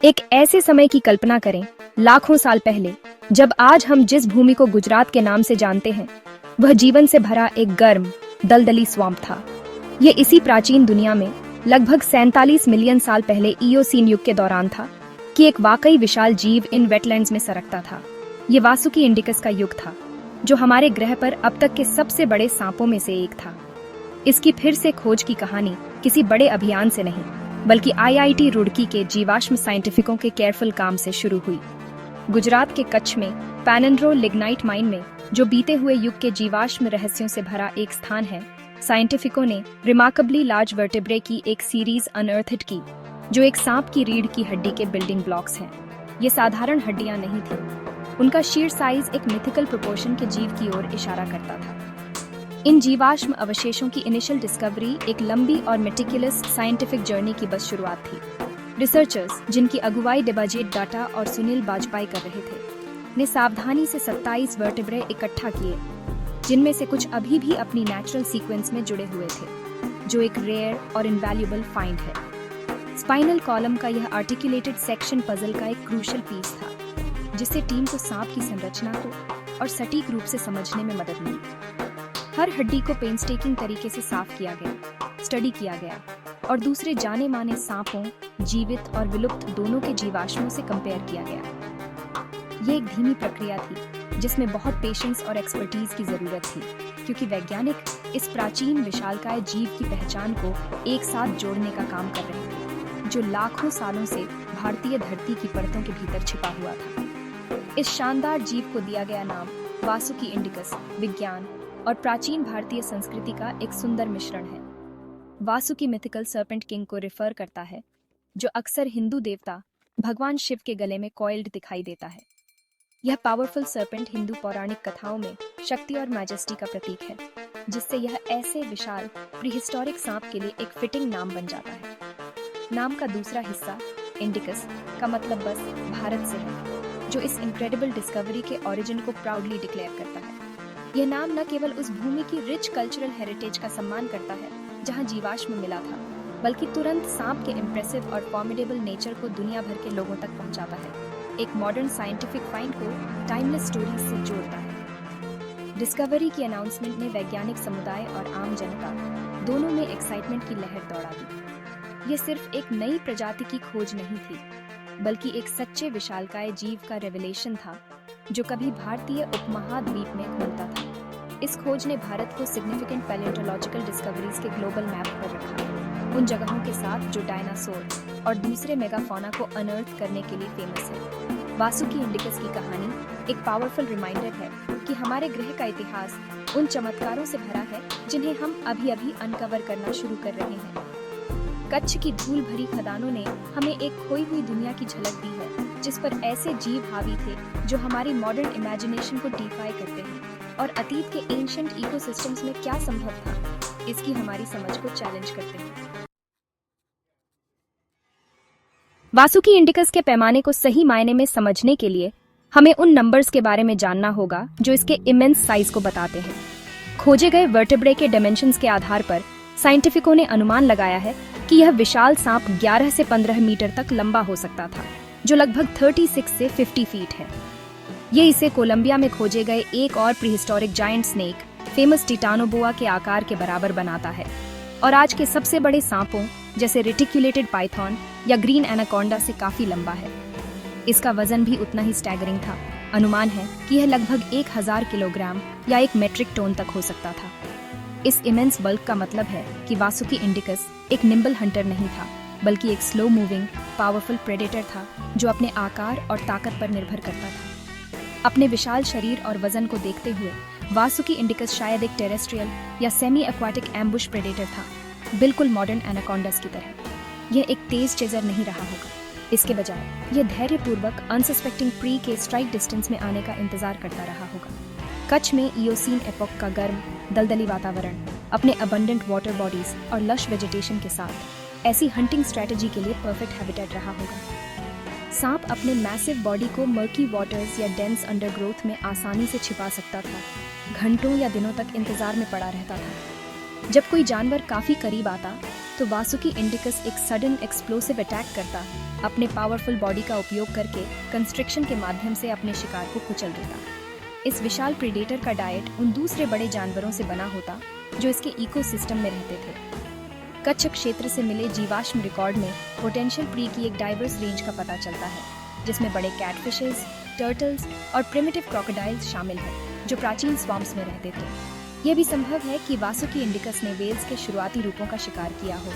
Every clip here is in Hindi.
एक ऐसे समय की कल्पना करें, लाखों साल पहले, जब आज हम जिस भूमि को गुजरात के नाम से जानते हैं, वह जीवन से भरा एक गर्म, दलदली स्वाम्प था। ये इसी प्राचीन दुनिया में लगभग 47 मिलियन साल पहले इयोसीन युग के दौरान था कि एक वाकई विशाल जीव इन वेटलैंड्स में सरकता था। ये वासुकी इंडिकस का युग था, जो हमारे ग्रह पर अब तक के सबसे बड़े सांपों में से एक था। इसकी फिर से खोज की कहानी किसी बड़े अभियान से नहीं, बल्कि आईआईटी रुड़की के जीवाश्म साइंटिफिकों के केयरफुल काम से शुरू हुई। गुजरात के कच्छ में पैनंड्रो लिग्नाइट माइन में, जो बीते हुए युग के जीवाश्म रहस्यों से भरा एक स्थान है, साइंटिफिकों ने रिमार्केबली लार्ज वर्टेब्रे की एक सीरीज अनअर्थड की, जो एक सांप की रीढ़ की हड्डी के बिल्डिंग ब्लॉक्स हैं। ये साधारण हड्डियां नहीं थीं। उनका शीर साइज एक मिथिकल प्रोपोर्शन के जीव की ओर इशारा करता था। इन जीवाश्म अवशेषों की इनिशियल डिस्कवरी एक लंबी और मेटिकुलस साइंटिफिक जर्नी की बस शुरुआत थी। रिसर्चर्स, जिनकी अगुवाई डेबाजेट डाटा और सुनील बाजपाई कर रहे थे, ने सावधानी से 27 वर्टेब्रे इकट्ठा किए, जिनमें से कुछ अभी भी अपनी नेचुरल सीक्वेंस में जुड़े हुए थे, जो एक रेयर और इनवैल्यूएबल फाइंड है। स्पाइनल कॉलम का यह आर्टिकुलेटेड सेक्शन पजल का एक क्रूशियल पीस था, जिससे टीम को सांप की संरचना को और सटीक रूप से समझने में मदद मिली। हर हड्डी को पेनस्टेकिंग तरीके से साफ किया गया, स्टडी किया गया और दूसरे जाने माने सांपों, जीवित और विलुप्त दोनों के जीवाश्मों से कंपेयर किया गया। ये एक धीमी प्रक्रिया थी, जिसमें बहुत पेशेंस और एक्सपर्टीज की जरूरत थी, क्योंकि वैज्ञानिक इस प्राचीन विशालकाय जीव की पहचान को एक साथ जोड़ने का काम कर रहे थे, जो लाखों सालों से भारतीय धरती की परतों के भीतर छिपा हुआ था। इस शानदार जीव को दिया गया नाम वासुकी इंडिकस विज्ञान और प्राचीन भारतीय संस्कृति का एक सुंदर मिश्रण है। वासुकी मिथिकल सर्पेंट किंग को रिफर करता है, जो अक्सर हिंदू देवता भगवान शिव के गले में कॉइल्ड दिखाई देता है। यह पावरफुल सर्पेंट हिंदू पौराणिक कथाओं में शक्ति और मैजेस्टी का प्रतीक है, जिससे यह ऐसे विशाल प्रीहिस्टोरिक सांप के लिए एक फिटिंग नाम बन जाता है। नाम का दूसरा हिस्सा इंडिकस का मतलब बस भारत से है, जो इस इनक्रेडिबल डिस्कवरी के ओरिजिन को प्राउडली डिक्लेयर करता है। यह नाम न केवल उस भूमि की रिच कल्चरल हेरिटेज का सम्मान करता है जहां जीवाश्म मिला था, बल्कि तुरंत सांप के इम्प्रेसिव और फॉर्मिडेबल नेचर को दुनिया भर के लोगों तक पहुंचाता है। एक मॉडर्न साइंटिफिक फाइंड को टाइमलेस स्टोरीज से जोड़ता है। डिस्कवरी की अनाउंसमेंट ने वैज्ञानिक समुदाय और आम जनता दोनों में एक्साइटमेंट की लहर दौड़ा दी। यह सिर्फ एक नई प्रजाति की खोज नहीं थी, बल्कि एक सच्चे विशालकाय जीव का रेवलेशन था, जो कभी भारतीय उपमहाद्वीप में घूमता था। इस खोज ने भारत को सिग्निफिकेंट पैलियोंटोलॉजिकल डिस्कवरीज के ग्लोबल मैप पर रखा, उन जगहों के साथ जो डायनासोर और दूसरे मेगाफौना को अनअर्थ करने के लिए फेमस है। वासुकी इंडिकस की कहानी एक पावरफुल रिमाइंडर है कि हमारे ग्रह का इतिहास उन चमत्कारों से भरा है जिन्हें हम अभी-अभी अनकवर करना शुरू कर रहे हैं। कच्छ की धूल भरी खदानों ने हमें एक खोई हुई दुनिया की झलक दी है, जिस पर ऐसे जीव हावी थे जो हमारी मॉडर्न इमेजिनेशन को डिफाई करते हैं, और अतीत के एंशिएंट इकोसिस्टम्स में क्या संभव था, इसकी हमारी समझ को चैलेंज करते हैं। वासुकी इंडिकस के पैमाने को सही मायने में समझने के लिए हमें उन नंबर्स के बारे में जानना होगा जो इसके इमेंस साइज को बताते हैं। खोजे गए वर्टेब्रे के डायमेंशंस के आधार पर साइंटिफिकों ने अनुमान लगाया है कि यह विशाल सांप 11 से 15 मीटर तक लंबा हो सकता था, जो लगभग 36 से 50 फीट है। ये इसे कोलंबिया में खोजे गए एक और प्रीहिस्टोरिक जायंट स्नेक, फेमस टिटानोबोआ के आकार के बराबर बनाता है, और आज के सबसे बड़े सांपों जैसे रेटिकुलेटेड पाइथन या ग्रीन एनाकोंडा से काफी लंबा है। इसका वजन भी उतना ही स्टैगरिंग था। अनुमान है कि यह लगभग 1000 किलोग्राम या 1 मेट्रिक टन तक हो सकता था। इस इमेंस बल्क का मतलब है कि वासुकी इंडिकस एक निम्बल हंटर नहीं था, बल्कि एक स्लो मूविंग पावरफुल प्रेडेटर था, जो अपने आकार और ताकत पर निर्भर करता था। अपने विशाल शरीर और वजन को देखते हुए वासुकी इंडिकस शायद एक टेरेस्ट्रियल या सेमी एक्वाटिक एम्बुश प्रेडेटर था, बिल्कुल मॉडर्न एनाकोंडास की तरह। यह एक तेज चेजर नहीं रहा होगा। इसके बजाय यह धैर्यपूर्वक अनसस्पेक्टिंग प्री के स्ट्राइक डिस्टेंस में आने का इंतजार करता रहा होगा। कच्छ में इयोसीन एपोक का गर्म दलदली वातावरण अपने अबंडेंट वाटर बॉडीज और लश वेजिटेशन के साथ ऐसी हंटिंग स्ट्रेटजी के लिए परफेक्ट हैबिटेट रहा होगा। सांप अपने मैसिव बॉडी को मर्की वाटर्स या डेंस अंडरग्रोथ में आसानी से छिपा सकता था। घंटों या दिनों तक इंतजार में पड़ा रहता था। जब कोई जानवर काफी करीब आता तो वासुकी इंडिकस एक सडन एक्सप्लोसिव अटैक करता, अपने पावरफुल बॉडी का उपयोग करके कंस्ट्रिक्शन के माध्यम से अपने शिकार को कुचल देता। इस विशाल प्रेडेटर का डाइट उन दूसरे बड़े जानवरों से बना होता जो इसके इकोसिस्टम में रहते थे। कच्छ क्षेत्र से मिले जीवाश्म रिकॉर्ड में पोटेंशियल प्री की एक डाइवर्स रेंज का पता चलता है, जिसमें बड़े कैटफिशेस, टर्टल्स और प्रिमिटिव क्रोकोडाइल्स शामिल हैं, जो प्राचीन स्वॉम्प्स में रहते थे। यह भी संभव है कि वासुकी इंडिकस ने वेल्स के शुरुआती रूपों का शिकार किया हो,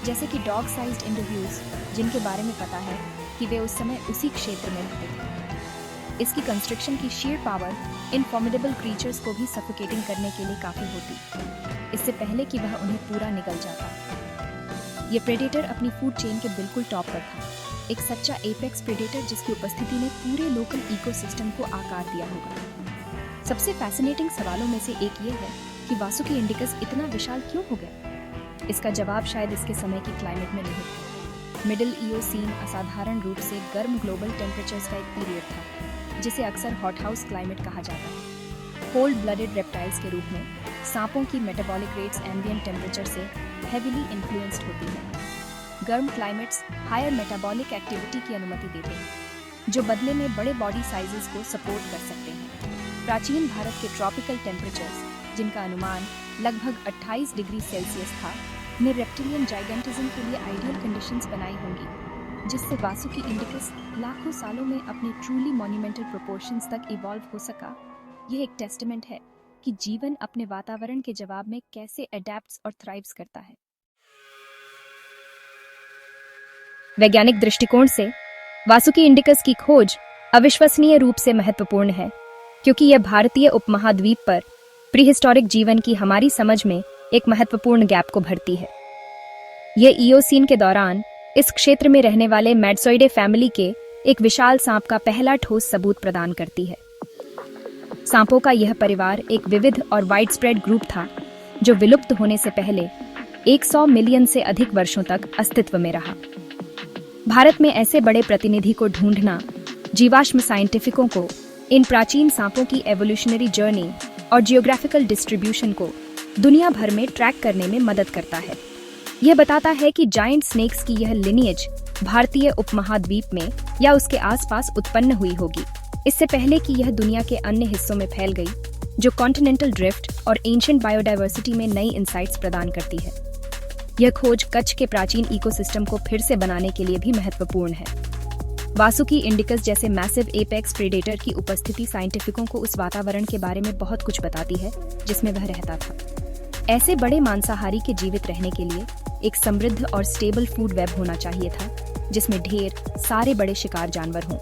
जैसे कि डॉग साइज्ड इंडिव्यूज, जिनके बारे में पता है कि वे उस समय उसी क्षेत्र में रहते थे। इसकी कंस्ट्रक्शन की शीर पावर इन फॉर्मिडेबल क्रीचर्स को भी सफोकेटिंग करने के लिए काफी होती, इससे पहले कि वह उन्हें पूरा निगल जाता। ये प्रेडेटर अपनी फूड चेन के बिल्कुल टॉप पर था, एक सच्चा एपेक्स प्रेडेटर जिसकी उपस्थिति ने पूरे लोकल इकोसिस्टम को आकार दिया होगा। सबसे फैसिनेटिंग सवालों में से एक ये है कि वासुकी इंडिकस इतना विशाल क्यों हो गया। इसका जवाब शायद इसके समय की क्लाइमेट में निहित था। मिडिल इयोसीन असाधारण रूप से गर्म ग्लोबल टेम्परेचर्स का एक पीरियड था, जिसे अक्सर हॉट हाउस क्लाइमेट कहा जाता है। कोल्ड ब्लडेड रेप्टाइल्स के रूप में सांपों की मेटाबॉलिक रेट्स एम्बिएंट टेम्परेचर से हेवीली इन्फ्लुएंस्ड होती है। गर्म क्लाइमेट्स हायर मेटाबॉलिक एक्टिविटी की अनुमति देते हैं, जो बदले में बड़े बॉडी साइजेस को सपोर्ट कर सकते हैं। प्राचीन भारत के ट्रॉपिकल टेम्परेचर्स, जिनका अनुमान लगभग 28 डिग्री सेल्सियस था, ने रेप्टिलियन जाइगेंटिज्म के लिए आइडियल कंडीशंस बनाई होंगी, जिससे वासुकी इंडिकस लाखों सालों में अपने ट्रूली मॉन्यूमेंटल प्रोपोर्शंस तक इवॉल्व हो सका। यह एक टेस्टमेंट है कि जीवन अपने वातावरण के जवाब में कैसे अडैप्ट्स और थ्राइव्स करता है। वैज्ञानिक दृष्टिकोण से वासुकी इंडिकस की खोज अविश्वसनीय रूप से महत्वपूर्ण है, क्योंकि यह भारतीय उपमहाद्वीप पर प्रीहिस्टोरिक जीवन की हमारी समझ में एक महत्वपूर्ण गैप को भरती है। यह इयोसीन के दौरान इस क्षेत्र में रहने वाले मैडसोइडे फैमिली के एक विशाल सांप का पहला ठोस सबूत प्रदान करती है। सांपों का यह परिवार एक विविध और वाइडस्प्रेड ग्रुप था, जो विलुप्त होने से पहले 100 मिलियन से अधिक वर्षों तक अस्तित्व में रहा। भारत में ऐसे बड़े प्रतिनिधि को ढूंढना जीवाश्म साइंटिफिकों को इन प्राचीन सांपों की एवोल्यूशनरी जर्नी और जियोग्राफिकल डिस्ट्रीब्यूशन को दुनिया भर में ट्रैक करने में मदद करता है। यह बताता है कि जायंट स्नेक्स की यह लिनिएज भारतीय उपमहाद्वीप में या उसके आसपास उत्पन्न हुई होगी, इससे पहले कि यह दुनिया के अन्य हिस्सों में फैल गई, जो कॉन्टिनेंटल ड्रिफ्ट और एंशिएंट बायोडायवर्सिटी में नई इंसाइट्स प्रदान करती है। यह खोज कच्छ के प्राचीन इकोसिस्टम को फिर से बनाने के लिए भी महत्वपूर्ण है। वासुकी इंडिकस जैसे मैसिव एपेक्स प्रेडेटर की उपस्थिति साइंटिफिकों को उस वातावरण के बारे में बहुत कुछ बताती है जिसमें वह रहता था। ऐसे बड़े मांसाहारी के जीवित रहने के लिए एक समृद्ध और स्टेबल फूड वेब होना चाहिए था, जिसमें ढेर सारे बड़े शिकार जानवर हों।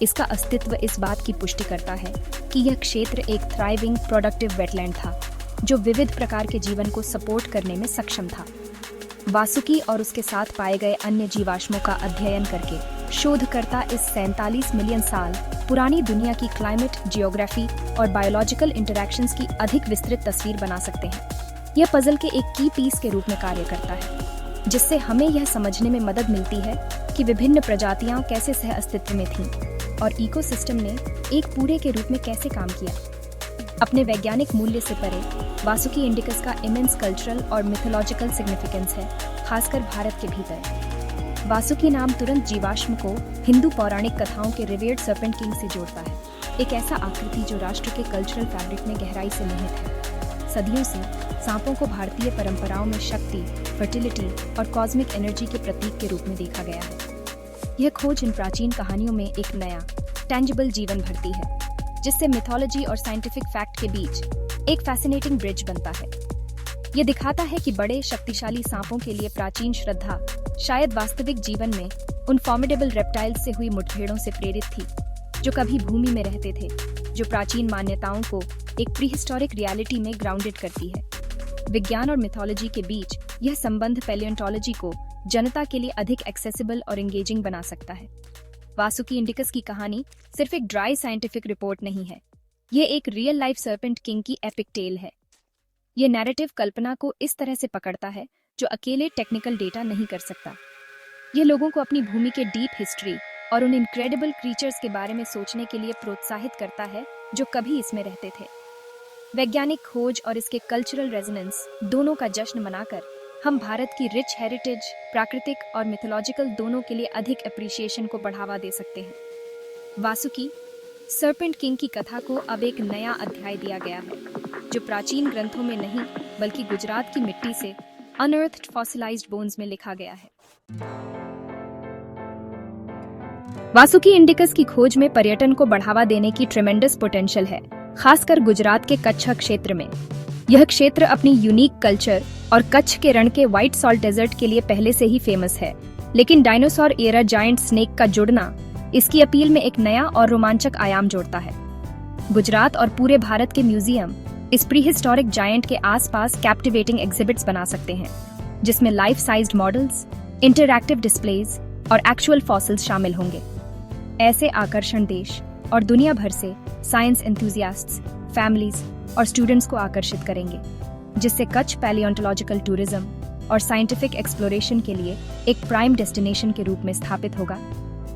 इसका अस्तित्व इस बात की पुष्टि करता है कि यह क्षेत्र एक थ्राइविंग प्रोडक्टिव वेटलैंड था, जो विविध प्रकार के जीवन को सपोर्ट करने में सक्षम था। वासुकी और उसके साथ पाए गए अन्य जीवाश्मों का अध्ययन करके शोधकर्ता इस 47 मिलियन साल पुरानी दुनिया की क्लाइमेट, जियोग्राफी और बायोलॉजिकल इंटरैक्शंस की अधिक विस्तृत तस्वीर बना सकते हैं। यह पजल के एक की पीस के रूप में कार्य करता है, जिससे हमें यह समझने में मदद मिलती है कि विभिन्न प्रजातियां कैसे सह अस्तित्व में थीं और इकोसिस्टम ने एक पूरे के रूप में कैसे काम किया। अपने वैज्ञानिक मूल्य से परे वासुकी इंडिकस का इमेंस कल्चरल और मिथोलॉजिकल सिग्निफिकेंस है, खासकर भारत के भीतर। वासुकी नाम तुरंत जीवाश्म को हिंदू पौराणिक कथाओं के रिवेयर्ड सर्पेंट किंग से जोड़ता है, एक ऐसा आकृति जो राष्ट्र के कल्चरल फैब्रिक में गहराई से निहित है। सदियों से सांपों को भारतीय परंपराओं में शक्ति, फर्टिलिटी और कॉस्मिक एनर्जी के प्रतीक के रूप में देखा गया है। यह खोज इन प्राचीन कहानियों में एक नया, टेंजिबल जीवन भरती है, जिससे मिथोलॉजी और साइंटिफिक फैक्ट के बीच एक फैसिनेटिंग ब्रिज बनता है। यह दिखाता है कि बड़े शक्तिशाली सांपों के लिए प्राचीन श्रद्धा शायद वास्तविक जीवन में उन फॉर्मिडेबल रेप्टाइल्स से हुई मुठभेड़ों से प्रेरित थी, जो कभी भूमि में रहते थे, जो प्राचीन मान्यताओं को एक प्रीहिस्टोरिक रियलिटी में ग्राउंडेड करती है। विज्ञान और मिथोलॉजी के बीच यह संबंध पैलियोंटोलॉजी को जनता के लिए अधिक एक्सेसिबल और एंगेजिंग बना सकता है। वासुकी इंडिकस की कहानी सिर्फ एक ड्राई साइंटिफिक रिपोर्ट नहीं है, यह एक रियल लाइफ सर्पेंट किंग की एपिक टेल है। यह नैरेटिव कल्पना को इस तरह से पकड़ता है जो अकेले टेक्निकल डेटा नहीं कर सकता। यह लोगों को अपनी भूमि के डीप हिस्ट्री और उन इनक्रेडिबल क्रीचर्स के बारे में सोचने के लिए प्रोत्साहित करता है जो कभी इसमें रहते थे। वैज्ञानिक खोज और इसके कल्चरल रेजोनेंस दोनों का जश्न मनाकर हम भारत की रिच हेरिटेज, प्राकृतिक और मिथोलॉजिकल दोनों के लिए अधिक अप्रिसिएशन को बढ़ावा दे सकते हैं। वासुकी सर्पेंट किंग की कथा को अब एक नया अध्याय दिया गया है, जो प्राचीन ग्रंथों में नहीं बल्कि गुजरात की मिट्टी से अनअर्थड फॉसिलाइज्ड बोन्स में लिखा गया है। वासुकी इंडिकस की खोज में पर्यटन को बढ़ावा देने की ट्रेमेंडस पोटेंशियल है, खासकर गुजरात के कच्छ क्षेत्र में। यह क्षेत्र अपनी यूनिक कल्चर और कच्छ के रण के व्हाइट सॉल्ट डेजर्ट के लिए पहले से ही फेमस है, लेकिन डायनासोर एरा जायंट स्नेक का जुड़ना इसकी अपील में एक नया और रोमांचक आयाम जोड़ता है। गुजरात और पूरे भारत के म्यूजियम इस प्री हिस्टोरिक जायंट के आसपास कैप्टिवेटिंग एग्जिबिट्स बना सकते हैं, जिसमें life sized models, interactive displays और एक्चुअल फॉसिल्स शामिल होंगे। ऐसे आकर्षण देश और दुनिया भर से साइंस एंथुसियास्ट्स, फैमिलीज और स्टूडेंट्स को आकर्षित करेंगे, जिससे कच्छ पैलियोंटोलॉजिकल टूरिज्म और साइंटिफिक एक्सप्लोरेशन के लिए एक प्राइम डेस्टिनेशन के रूप में स्थापित होगा,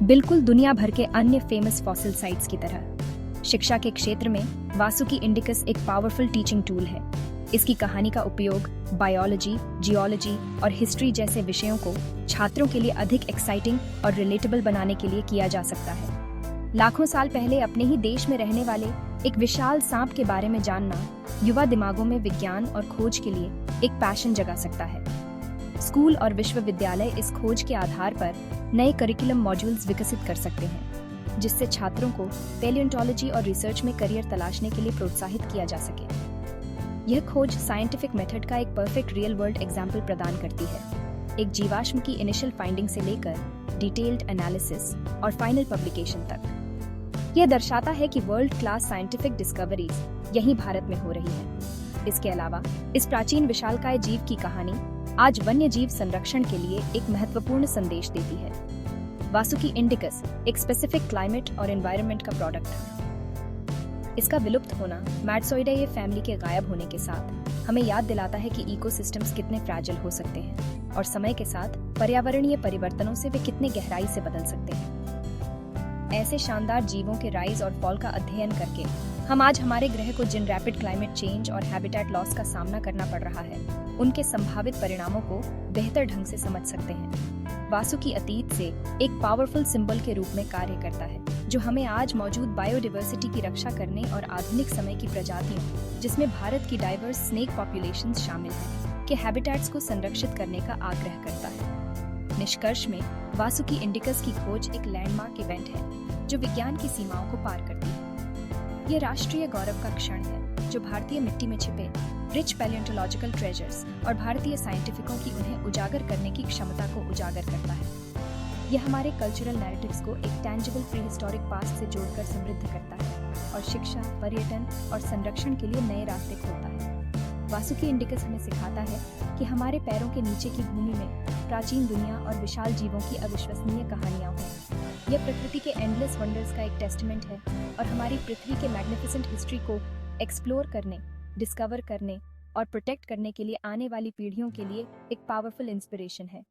बिल्कुल दुनिया भर के अन्य फेमस फॉसिल साइट्स की तरह। शिक्षा के क्षेत्र में वासुकी इंडिकस एक पावरफुल टीचिंग टूल है। इसकी कहानी का उपयोग बायोलॉजी, जियोलॉजी और हिस्ट्री जैसे विषयों को छात्रों के लिए अधिक एक्साइटिंग और रिलेटेबल बनाने के लिए किया जा सकता है। लाखों साल पहले अपने ही देश में रहने वाले एक विशाल सांप के बारे में जानना युवा दिमागों में विज्ञान और खोज के लिए एक पैशन जगा सकता है। स्कूल और विश्वविद्यालय इस खोज के आधार पर नए करिकुलम मॉड्यूल्स विकसित कर सकते हैं, जिससे छात्रों को पैलियोंटोलॉजी और रिसर्च में करियर तलाशने के लिए प्रोत्साहित किया जा सके। यह खोज साइंटिफिक मेथड का एक परफेक्ट रियल वर्ल्ड एग्जाम्पल प्रदान करती है, एक जीवाश्म की इनिशियल फाइंडिंग से लेकर डिटेल्ड एनालिसिस और फाइनल पब्लिकेशन तक। यह दर्शाता है कि वर्ल्ड क्लास साइंटिफिक डिस्कवरीज यहीं भारत में हो रही है। इसके अलावा इस प्राचीन विशालकाय जीव की कहानी आज वन्य जीव संरक्षण के लिए एक महत्वपूर्ण संदेश देती है। वासुकी इंडिकस एक स्पेसिफिक क्लाइमेट और एनवायरनमेंट का प्रोडक्ट है। इसका विलुप्त होना मैट्सोइडेए फैमिली के गायब होने के साथ हमें याद दिलाता है कि इकोसिस्टम्स कितने फ्रैजिल हो सकते हैं और समय के साथ पर्यावरणीय परिवर्तनों से वे कितने गहराई से बदल सकते हैं। ऐसे शानदार जीवों के राइज और फॉल का अध्ययन करके हम आज हमारे ग्रह को जिन रैपिड क्लाइमेट चेंज और हैबिटेट लॉस का सामना करना पड़ रहा है, उनके संभावित परिणामों को बेहतर ढंग से समझ सकते हैं। वासुकी अतीत से एक पावरफुल सिंबल के रूप में कार्य करता है, जो हमें आज मौजूद बायोडाइवर्सिटी की रक्षा करने और आधुनिक समय की प्रजातियों, जिसमें भारत की डाइवर्स स्नेक पॉपुलेशंस शामिल हैं, के हैबिटेट्स को संरक्षित करने का आग्रह करता है। निष्कर्ष में वासुकी इंडिकस की खोज एक लैंडमार्क इवेंट है, जो विज्ञान की सीमाओं को पार करती है। ये राष्ट्रीय गौरव का क्षण है, जो भारतीय मिट्टी में छिपे रिच पैलियोंटोलॉजिकल ट्रेजर्स और भारतीय साइंटिफिकों की उन्हें उजागर करने की क्षमता को उजागर करता है। यह हमारे कल्चरल नैरेटिव्स को एक टैंजिबल प्री हिस्टोरिक पास्ट से जोड़कर समृद्ध करता है और शिक्षा, पर्यटन और संरक्षण के लिए नए रास्ते खोलता है। वासुकी इंडिकस हमें सिखाता है कि हमारे पैरों के नीचे की भूमि में प्राचीन दुनिया और विशाल जीवों की अविश्वसनीय कहानियां हों। यह प्रकृति के एंडलेस वंडर्स का एक टेस्टमेंट है और हमारी पृथ्वी के मैग्निफिसेंट हिस्ट्री को एक्सप्लोर करने, डिस्कवर करने और प्रोटेक्ट करने के लिए आने वाली पीढ़ियों के लिए एक पावरफुल इंस्पिरेशन है।